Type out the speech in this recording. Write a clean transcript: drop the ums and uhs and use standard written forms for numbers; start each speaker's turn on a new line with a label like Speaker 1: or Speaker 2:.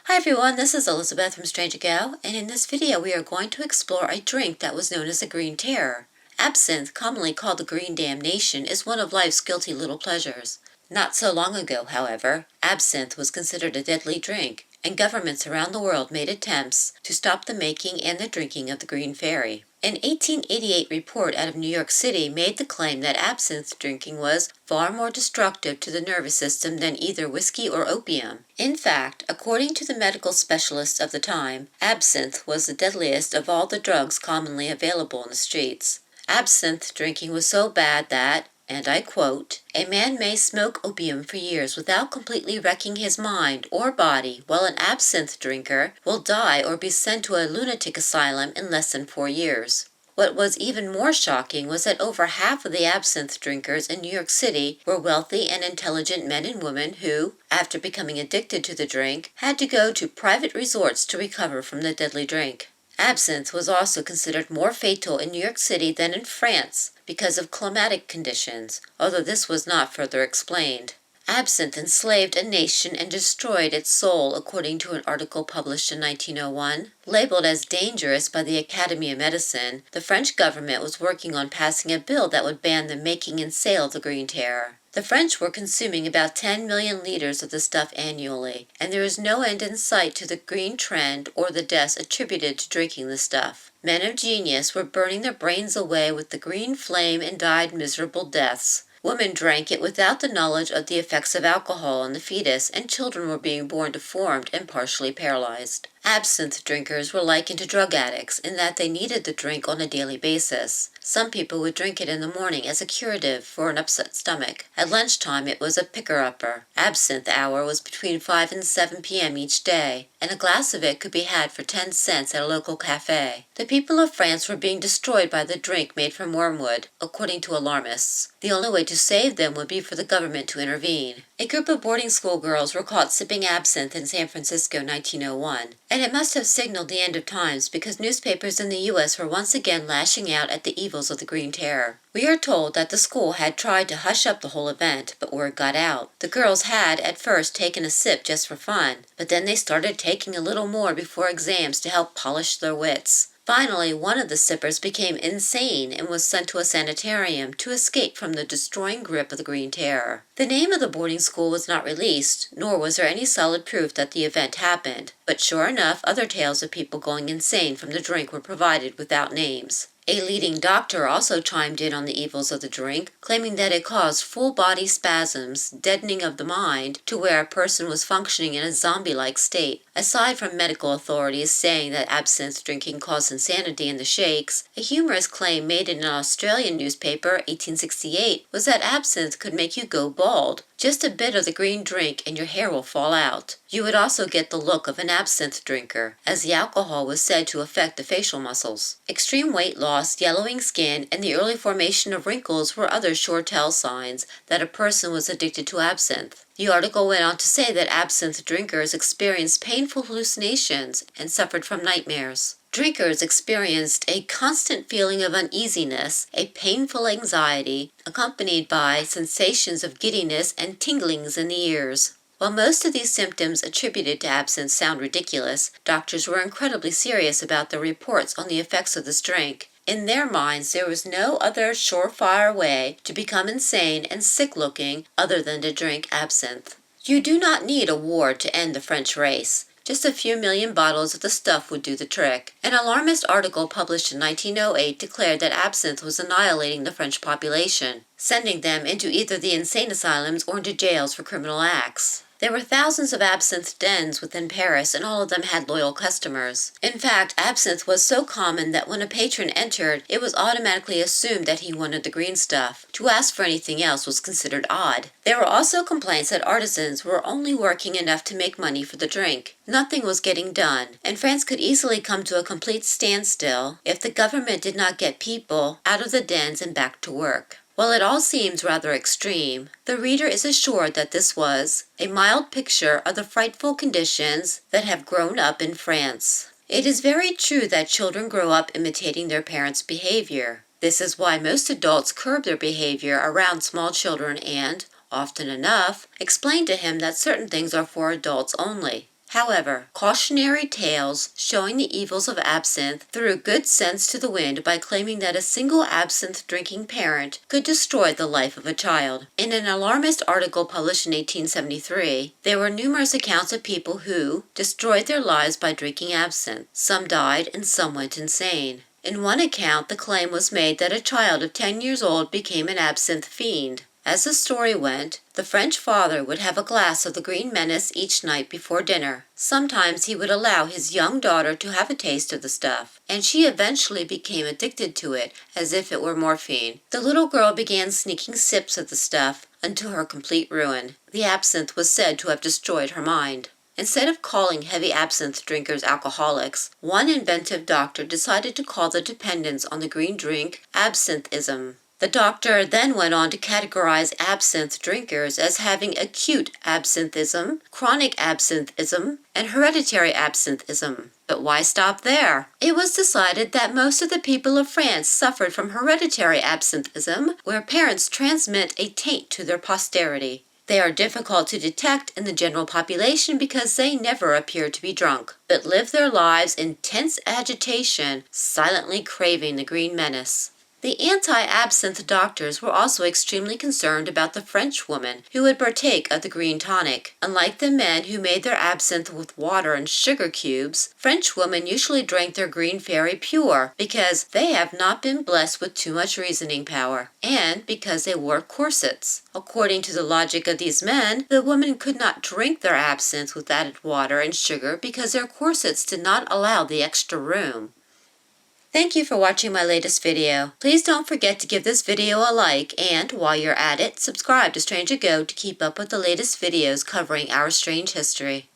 Speaker 1: Hi everyone, this is Elizabeth from Strange Go, and in this video we are going to explore a drink that was known as the Green Terror. Absinthe, commonly called the Green Damnation, is one of life's guilty little pleasures. Not so long ago, however, absinthe was considered a deadly drink, and governments around the world made attempts to stop the making and the drinking of the Green Fairy. An 1888 report out of New York City made the claim that absinthe drinking was far more destructive to the nervous system than either whiskey or opium. In fact, according to the medical specialists of the time, absinthe was the deadliest of all the drugs commonly available in the streets. Absinthe drinking was so bad that, and I quote, "A man may smoke opium for years without completely wrecking his mind or body, while an absinthe drinker will die or be sent to a lunatic asylum in less than 4 years." What was even more shocking was that over half of the absinthe drinkers in New York City were wealthy and intelligent men and women who, after becoming addicted to the drink, had to go to private resorts to recover from the deadly drink. Absinthe was also considered more fatal in New York City than in France because of climatic conditions, although this was not further explained. Absinthe enslaved a nation and destroyed its soul, according to an article published in 1901. Labeled as dangerous by the Academy of Medicine, the French government was working on passing a bill that would ban the making and sale of the Green Terror. The French were consuming about 10 million liters of the stuff annually, and there is no end in sight to the green trend or the deaths attributed to drinking the stuff. Men of genius were burning their brains away with the green flame and died miserable deaths. Women drank it without the knowledge of the effects of alcohol on the fetus, and children were being born deformed and partially paralyzed. Absinthe drinkers were likened to drug addicts in that they needed the drink on a daily basis. Some people would drink it in the morning as a curative for an upset stomach. At lunchtime it was a picker-upper. Absinthe hour was between 5 and 7 p.m. each day, and a glass of it could be had for 10 cents at a local cafe. The people of France were being destroyed by the drink made from wormwood, according to alarmists. The only way to save them would be for the government to intervene. A group of boarding school girls were caught sipping absinthe in San Francisco in 1901, and it must have signaled the end of times because newspapers in the U.S. were once again lashing out at the evils of the Green Terror. We are told that the school had tried to hush up the whole event, but word got out. The girls had at first taken a sip just for fun, but then they started taking a little more before exams to help polish their wits. Finally, one of the sippers became insane and was sent to a sanitarium to escape from the destroying grip of the Green Terror. The name of the boarding school was not released, nor was there any solid proof that the event happened, but sure enough, other tales of people going insane from the drink were provided without names. A leading doctor also chimed in on the evils of the drink, claiming that it caused full-body spasms, deadening of the mind, to where a person was functioning in a zombie-like state. Aside from medical authorities saying that absinthe drinking caused insanity in the shakes, a humorous claim made in an Australian newspaper, 1868, was that absinthe could make you go bald. Just a bit of the green drink and your hair will fall out. You would also get the look of an absinthe drinker, as the alcohol was said to affect the facial muscles. Extreme weight loss, yellowing skin, and the early formation of wrinkles were other sure-tell signs that a person was addicted to absinthe. The article went on to say that absinthe drinkers experienced painful hallucinations and suffered from nightmares. Drinkers experienced a constant feeling of uneasiness, a painful anxiety, accompanied by sensations of giddiness and tinglings in the ears. While most of these symptoms attributed to absinthe sound ridiculous, doctors were incredibly serious about their reports on the effects of this drink. In their minds, there was no other surefire way to become insane and sick-looking other than to drink absinthe. You do not need a war to end the French race. Just a few million bottles of the stuff would do the trick. An alarmist article published in 1908 declared that absinthe was annihilating the French population, sending them into either the insane asylums or into jails for criminal acts. There were thousands of absinthe dens within Paris, and all of them had loyal customers. In fact, absinthe was so common that when a patron entered, it was automatically assumed that he wanted the green stuff. To ask for anything else was considered odd. There were also complaints that artisans were only working enough to make money for the drink. Nothing was getting done, and France could easily come to a complete standstill if the government did not get people out of the dens and back to work. While it all seems rather extreme, the reader is assured that this was a mild picture of the frightful conditions that have grown up in France. It is very true that children grow up imitating their parents' behavior. This is why most adults curb their behavior around small children and, often enough, explain to him that certain things are for adults only. However, cautionary tales showing the evils of absinthe threw good sense to the wind by claiming that a single absinthe-drinking parent could destroy the life of a child. In an alarmist article published in 1873, there were numerous accounts of people who destroyed their lives by drinking absinthe. Some died and some went insane. In one account, the claim was made that a child of 10 years old became an absinthe fiend. As the story went, the French father would have a glass of the Green Menace each night before dinner. Sometimes he would allow his young daughter to have a taste of the stuff, and she eventually became addicted to it as if it were morphine. The little girl began sneaking sips of the stuff until her complete ruin. The absinthe was said to have destroyed her mind. Instead of calling heavy absinthe drinkers alcoholics, one inventive doctor decided to call the dependence on the green drink absinthism. The doctor then went on to categorize absinthe drinkers as having acute absinthism, chronic absinthism, and hereditary absinthism. But why stop there? It was decided that most of the people of France suffered from hereditary absinthism, where parents transmit a taint to their posterity. They are difficult to detect in the general population because they never appear to be drunk, but live their lives in tense agitation, silently craving the Green Menace. The anti-absinthe doctors were also extremely concerned about the French woman who would partake of the green tonic. Unlike the men who made their absinthe with water and sugar cubes, French women usually drank their green fairy pure because they have not been blessed with too much reasoning power, and because they wore corsets. According to the logic of these men, the women could not drink their absinthe with added water and sugar because their corsets did not allow the extra room. Thank you for watching my latest video. Please don't forget to give this video a like and, while you're at it, subscribe to Strange Ago to keep up with the latest videos covering our strange history.